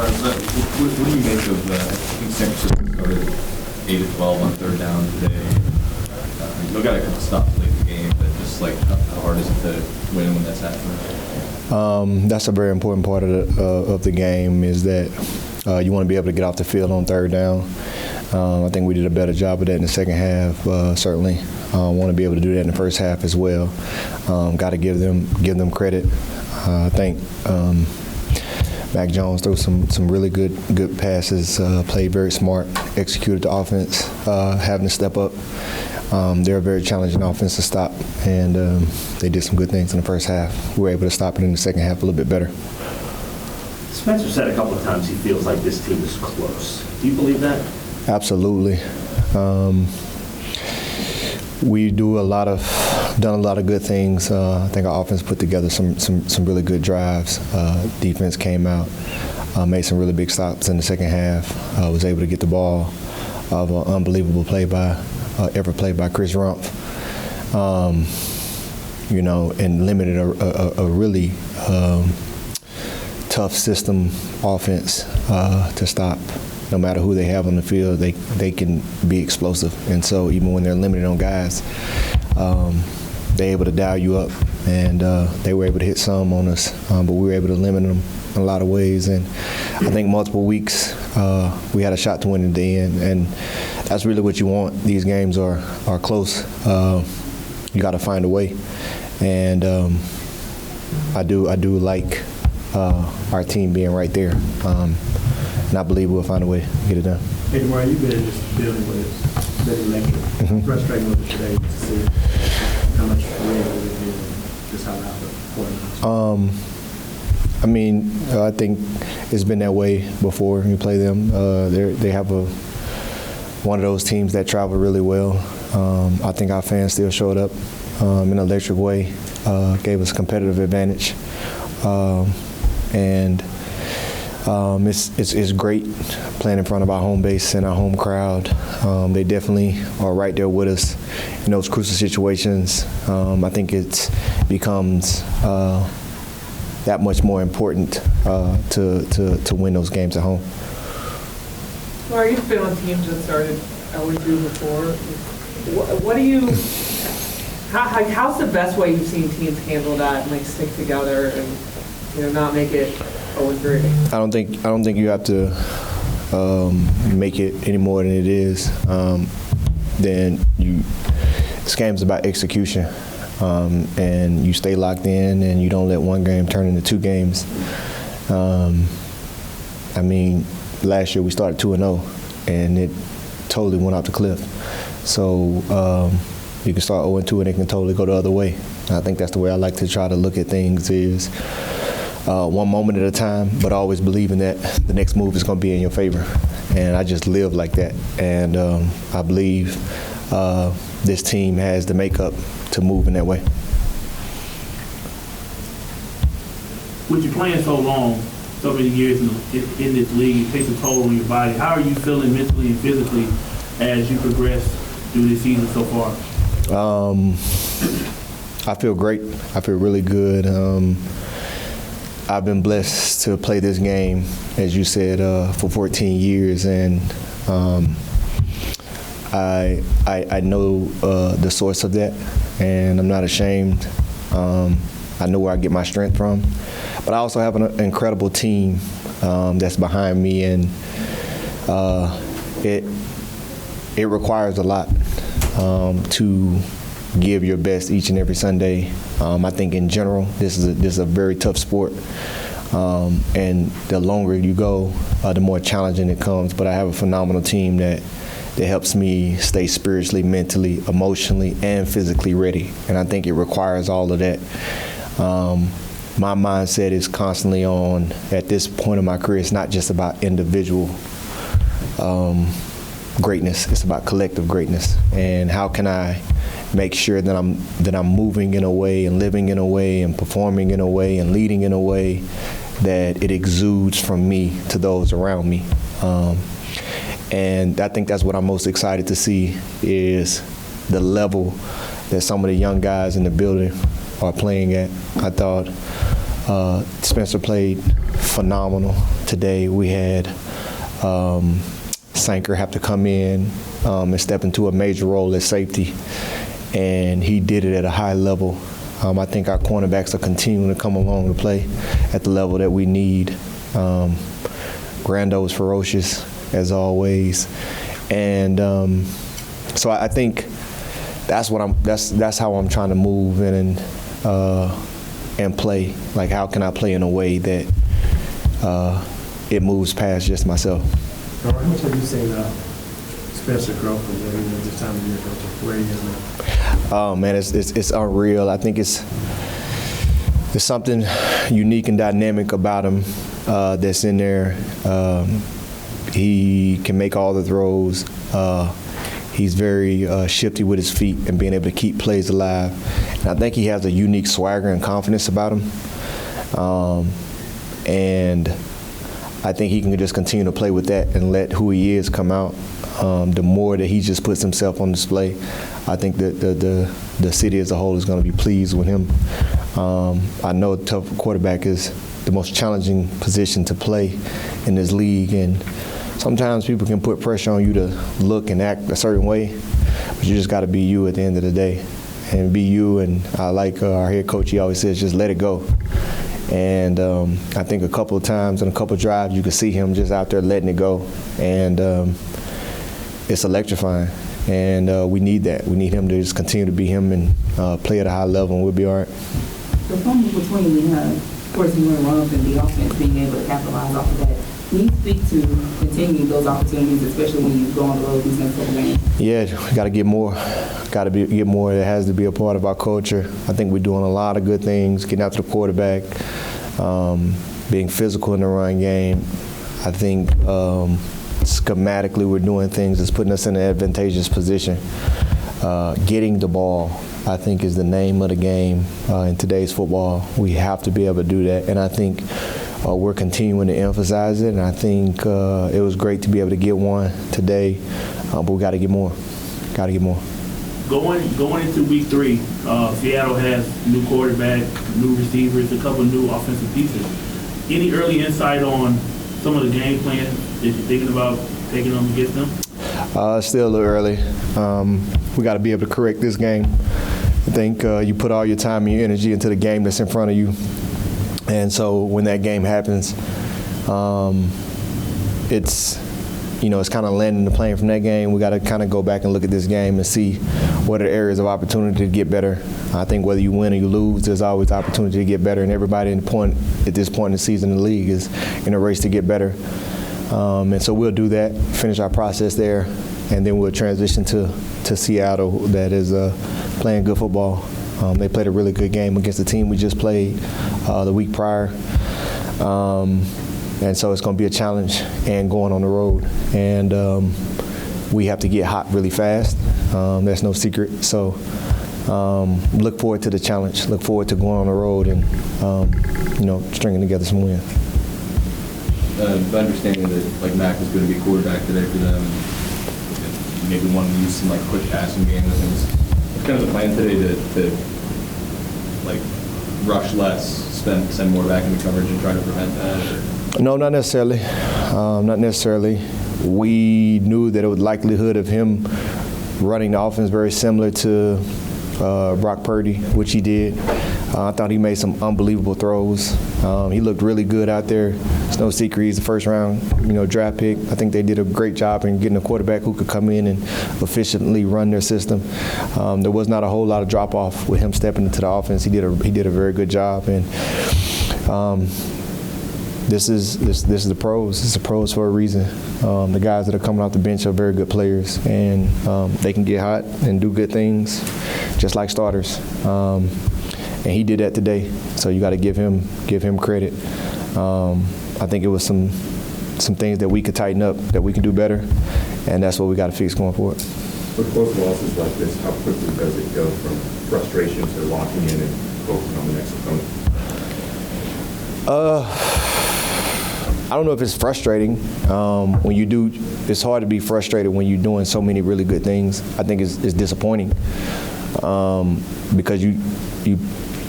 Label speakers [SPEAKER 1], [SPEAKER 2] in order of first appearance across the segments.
[SPEAKER 1] What do you make of, I think San Francisco started 8 of 12 on third down today. You got a couple stops late in the game, but just like how hard is it to win when that's happening?
[SPEAKER 2] That's a very important part of the game is that you want to be able to get off the field on third down. I think we did a better job of that in the second half, certainly. Want to be able to do that in the first half as well. Got to give them credit. I think Mac Jones threw some really good passes, played very smart, executed the offense, having to step up. They're a very challenging offense to stop, and they did some good things in the first half. We were able to stop it in the second half a little bit better.
[SPEAKER 3] Spencer said a couple of times he feels like this team is close. Do you believe that?
[SPEAKER 2] Absolutely. We done a lot of good things. I think our offense put together some really good drives. Defense came out, made some really big stops in the second half. Was able to get the ball of an unbelievable play by Chris Rumpf. And limited a really tough system offense to stop. No matter who they have on the field, they can be explosive. And so even when they're limited on guys, they're able to dial you up. And they were able to hit some on us, but we were able to limit them in a lot of ways. And I think multiple weeks we had a shot to win at the end. And that's really what you want. These games are close. You got to find a way. And I do like our team being right there. And I believe we'll find a way to get it done.
[SPEAKER 4] Hey, Demario, you've been in this building with it, been electric. Frustrating with it today to see how much rain it is, just how loud the point is.
[SPEAKER 2] I think it's been that way before you play them. They have one of those teams that travel really well. I think our fans still showed up in an electric way, gave us a competitive advantage. It's great playing in front of our home base and our home crowd. They definitely are right there with us in those crucial situations. I think it becomes that much more important to win those games at home.
[SPEAKER 5] Well, are you feeling teams that started 0-2 before? What do you? How's the best way you've seen teams handle that and stick together and not make it 0-3?
[SPEAKER 2] I don't think you have to make it any more than it is. This game's about execution, and you stay locked in, and you don't let one game turn into two games. Last year we started 2-0, and it totally went off the cliff. So you can start 0-2, and it can totally go the other way. I think that's the way I like to try to look at things is one moment at a time, but always believing that the next move is going to be in your favor. And I just live like that. And I believe this team has the makeup to move in that way.
[SPEAKER 6] With you playing so long, so many years in this league, it takes a toll on your body. How are you feeling mentally and physically as you progress through this season so far?
[SPEAKER 2] I feel great. I feel really good. I've been blessed to play this game, as you said, for 14 years, and I know the source of that, and I'm not ashamed. I know where I get my strength from, but I also have an incredible team that's behind me, and it requires a lot to give your best each and every Sunday. I think in general, this is a very tough sport, and the longer you go, the more challenging it comes. But I have a phenomenal team that helps me stay spiritually, mentally, emotionally, and physically ready. And I think it requires all of that. My mindset is constantly on, at this point in my career, it's not just about individual greatness, it's about collective greatness. And how can I make sure that I'm moving in a way and living in a way and performing in a way and leading in a way that it exudes from me to those around me. And I think that's what I'm most excited to see is the level that some of the young guys in the building are playing at. I thought Spencer played phenomenal today. We had Sanker have to come in and step into a major role at safety, and he did it at a high level. I think our cornerbacks are continuing to come along to play at the level that we need. Grando is ferocious, as always. And so I think that's how I'm trying to move in and play. Like, how can I play in a way that it moves past just myself?
[SPEAKER 4] How much have you seen Spencer grow from there, this time of year, to where he is now?
[SPEAKER 2] Oh man, it's unreal. I think it's something unique and dynamic about him that's in there. He can make all the throws. He's very shifty with his feet and being able to keep plays alive. And I think he has a unique swagger and confidence about him. And I think he can just continue to play with that and let who he is come out. The more that he just puts himself on display, I think that the city as a whole is going to be pleased with him. I know tough quarterback is the most challenging position to play in this league, and sometimes people can put pressure on you to look and act a certain way, but you just got to be you at the end of the day, and be you. And I like our head coach, he always says, just let it go. And I think a couple of times and a couple of drives, you can see him just out there letting it go, and it's electrifying. And we need that. We need him to just continue to be him and play at a high level, and we'll be all right.
[SPEAKER 7] The fumble between, of course, you went wrong and the offense being able to capitalize off of that. Can you speak to continuing those opportunities, especially when you go on the road these next couple games? Yeah,
[SPEAKER 2] we got to get more. Get more. It has to be a part of our culture. I think we're doing a lot of good things, getting after the quarterback, being physical in the run game. I think schematically we're doing things that's putting us in an advantageous position. Getting the ball, I think, is the name of the game in today's football. We have to be able to do that, and I think we're continuing to emphasize it, and I think it was great to be able to get one today, but we got to get more. Got to get more.
[SPEAKER 6] Going into week 3, Seattle has new quarterback, new receivers, a couple of new offensive pieces. Any early insight on some of the game plan that you're thinking about taking them against them?
[SPEAKER 2] It's still a little early. We got to be able to correct this game. I think you put all your time and your energy into the game that's in front of you. And so when that game happens, it's kind of landing the plane from that game. We got to kind of go back and look at this game and see what are the areas of opportunity to get better. I think whether you win or you lose, there's always opportunity to get better, and everybody at this point in the season in the league is in a race to get better. And so we'll do that, finish our process there, and then we'll transition to Seattle that is playing good football. They played a really good game against the team we just played the week prior. And so it's going to be a challenge and going on the road. And we have to get hot really fast. That's no secret. So look forward to the challenge. Look forward to going on the road and, stringing together some wins.
[SPEAKER 1] The understanding that Mac is going to be quarterback today for them, and maybe wanting to use some quick passing game and things. What's kind of the plan today to rush less, send more back into coverage and try to prevent that? Or?
[SPEAKER 2] No, not necessarily. Not necessarily. We knew that it was likelihood of him running the offense very similar to Brock Purdy, which he did. I thought he made some unbelievable throws. He looked really good out there. It's no secret he's the first round, draft pick. I think they did a great job in getting a quarterback who could come in and efficiently run their system. There was not a whole lot of drop off with him stepping into the offense. He did a very good job, and this is the pros. It's the pros for a reason. The guys that are coming off the bench are very good players, and they can get hot and do good things, just like starters. And he did that today, so you got to give him credit. I think it was some things that we could tighten up, that we can do better, and that's what we got to fix going forward.
[SPEAKER 8] With close losses like this, how quickly does it go from frustration to locking in and focusing on the next opponent?
[SPEAKER 2] I don't know if it's frustrating. When you do, it's hard to be frustrated when you're doing so many really good things. I think it's disappointing because you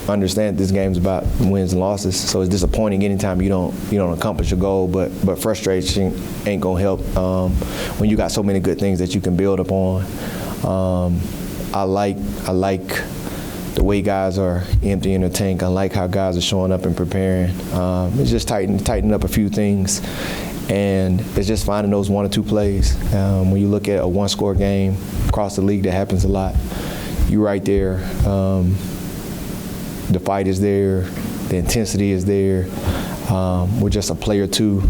[SPEAKER 2] understand this game's about wins and losses. So it's disappointing anytime you don't accomplish a goal, but frustration ain't gonna help when you got so many good things that you can build upon. I like the way guys are emptying the tank. I like how guys are showing up and preparing. It's just tighten up a few things, and it's just finding those 1 or 2 plays. When you look at a 1-score game across the league, that happens a lot. You right there. The fight is there. The intensity is there. We're just a play or two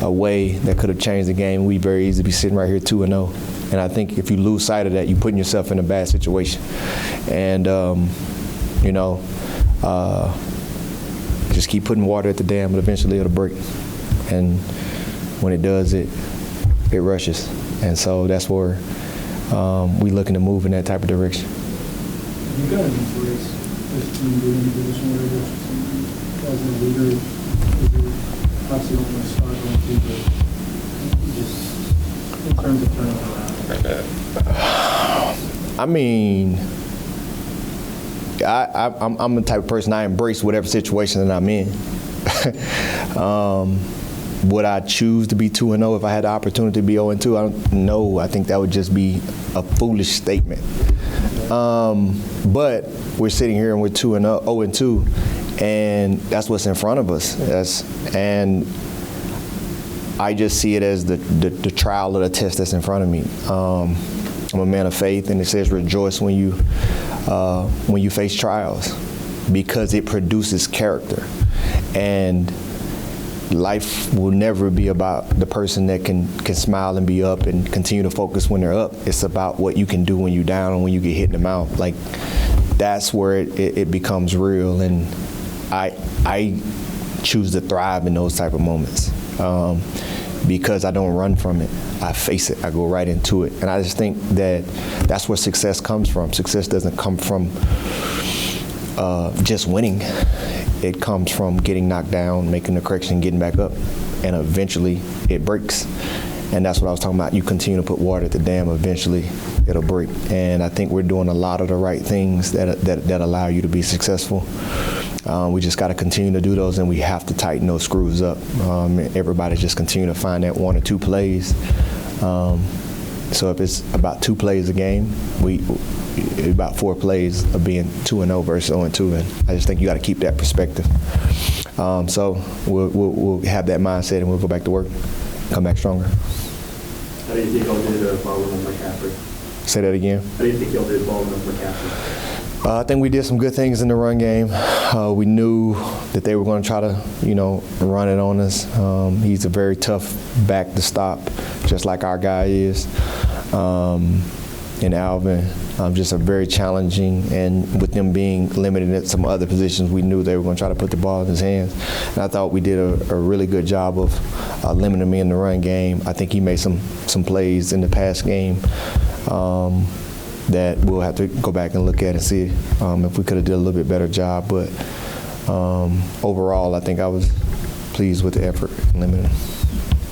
[SPEAKER 2] away that could have changed the game. We very easily be sitting right here 2-0. And I think if you lose sight of that, you're putting yourself in a bad situation. And, just keep putting water at the dam, but eventually it'll break. And when it does, it rushes. And so that's where we're looking to move in that type of direction.
[SPEAKER 4] You got to embrace this team being in a position where it is as a leader, you obviously don't want to start on two, but just in terms of turning around.
[SPEAKER 2] I mean, I'm the type of person, I embrace whatever situation that I'm in. Would I choose to be 2-0 if I had the opportunity to be 0-2? I don't know. I think that would just be a foolish statement. But we're sitting here and we're 0-2, and that's what's in front of us. And I just see it as the trial or the test that's in front of me. I'm a man of faith, and it says rejoice when you face trials, because it produces character. And life will never be about the person that can smile and be up and continue to focus when they're up. It's about what you can do when you're down and when you get hit in the mouth. Like, that's where it becomes real, and I choose to thrive in those type of moments. Because I don't run from it. I face it. I go right into it. And I just think that that's where success comes from. Success doesn't come from just winning. It comes from getting knocked down, making the correction, getting back up, and eventually it breaks. And that's what I was talking about. You continue to put water at the dam, eventually it'll break. And I think we're doing a lot of the right things that allow you to be successful. We just got to continue to do those, and we have to tighten those screws up. Everybody just continue to find that 1 or 2 plays. So if it's about 2 plays a game, about 4 plays of being 2-0 versus 0-2, and I just think you got to keep that perspective. So we'll have that mindset, and we'll go back to work, come back stronger.
[SPEAKER 3] How do you think y'all did following on McCaffrey?
[SPEAKER 2] Say that again.
[SPEAKER 3] How do you think y'all did following on McCaffrey?
[SPEAKER 2] I think we did some good things in the run game. We knew that they were going to try to, run it on us. He's a very tough back to stop, just like our guy is. And Alvin, just a very challenging, and with them being limited at some other positions, we knew they were going to try to put the ball in his hands. And I thought we did a really good job of limiting him in the run game. I think he made some plays in the pass game that we'll have to go back and look at and see if we could have did a little bit better job. But overall, I think I was pleased with the effort in limiting him.